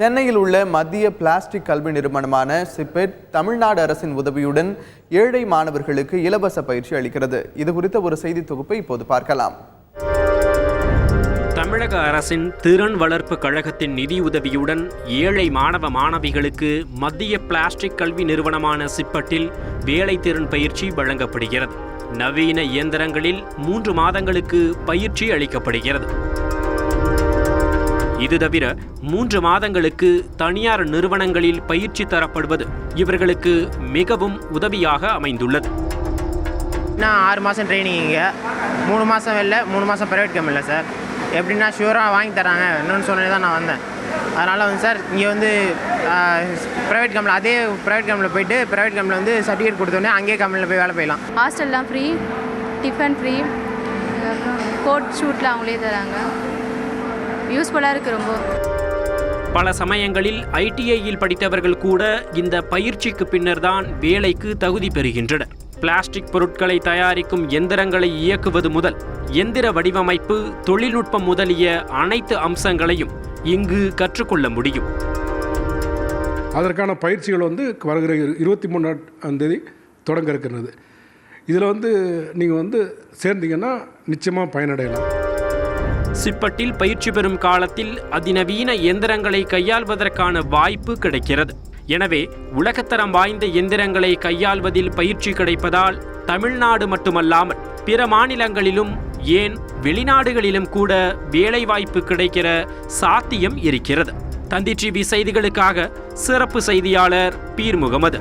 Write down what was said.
சென்னையில் உள்ள மத்திய பிளாஸ்டிக் கல்வி நிறுவனமான சிப்பெட் தமிழ்நாடு அரசின் உதவியுடன் ஏழை மாணவர்களுக்கு இலவச பயிற்சி அளிக்கிறது. இது குறித்த ஒரு செய்தி தொகுப்பை இப்போது பார்க்கலாம். தமிழக அரசின் திறன் வளர்ப்பு கழகத்தின் நிதியுதவியுடன் ஏழை மாணவ மாணவிகளுக்கு மத்திய பிளாஸ்டிக் கல்வி நிறுவனமான சிப்பெட்டில் வேலை திறன் பயிற்சி வழங்கப்படுகிறது. நவீன இயந்திரங்களில் 3 மாதங்களுக்கு பயிற்சி அளிக்கப்படுகிறது. இது தவிர 3 மாதங்களுக்கு தனியார் நிறுவனங்களில் பயிற்சி தரப்படுவது இவர்களுக்கு மிகவும் உதவியாக அமைந்துள்ளது. நான் 6 மாதம் ட்ரைனிங், 3 மாதம் வெளில, 3 மாதம் ப்ரைவேட் கம்பெனியில் சார். எப்படின்னா ஷூராக வாங்கி தராங்க இன்னொன்று சொன்னே தான் நான் வந்தேன். அதனால் சார் இங்கே ப்ரைவேட் கம்பெனி, அதே ப்ரைவேட் கம்பெனியில் போயிட்டு ப்ரைவேட் கம்பெனியில் சர்டிஃபிகேட் கொடுத்தோன்னே அங்கேயே கம்பெனியில் போய் வேலை செய்யலாம். ஹாஸ்டல்லாம் ஃப்ரீ, டிஃபன் ஃப்ரீ, அப்புறம் கோட் ஷூட்டில் அவங்களே தராங்க. யூஸ்ஃபுல்லாக இருக்குது ரொம்ப. பல சமயங்களில் ஐடிஐயில் படித்தவர்கள் கூட இந்த பயிற்சிக்கு பின்னர் தான் வேலைக்கு தகுதி பெறுகின்றனர். பிளாஸ்டிக் பொருட்களை தயாரிக்கும் எந்திரங்களை இயக்குவது முதல் எந்திர வடிவமைப்பு, தொழில்நுட்பம் முதலிய அனைத்து அம்சங்களையும் இங்கு கற்றுக்கொள்ள முடியும். அதற்கான பயிற்சிகள் வருகிற 23ஆம் தேதி தொடங்க இருக்கிறது. இதில் நீங்கள் சேர்ந்தீங்கன்னா நிச்சயமாக பயனடையலாம். சிப்பெட்டில் பயிற்சி பெறும் காலத்தில் அதிநவீன எந்திரங்களை கையாள்வதற்கான வாய்ப்பு கிடைக்கிறது. எனவே உலகத்தரம் வாய்ந்த எந்திரங்களை கையாள்வதில் பயிற்சி கிடைப்பதால் தமிழ்நாடு மட்டுமல்லாமல் பிற மாநிலங்களிலும், ஏன் வெளிநாடுகளிலும் கூட வேலைவாய்ப்பு கிடைக்கிற சாத்தியம் இருக்கிறது. தந்தி டிவி செய்திகளுக்காக சிறப்பு செய்தியாளர் பீர் முகமது.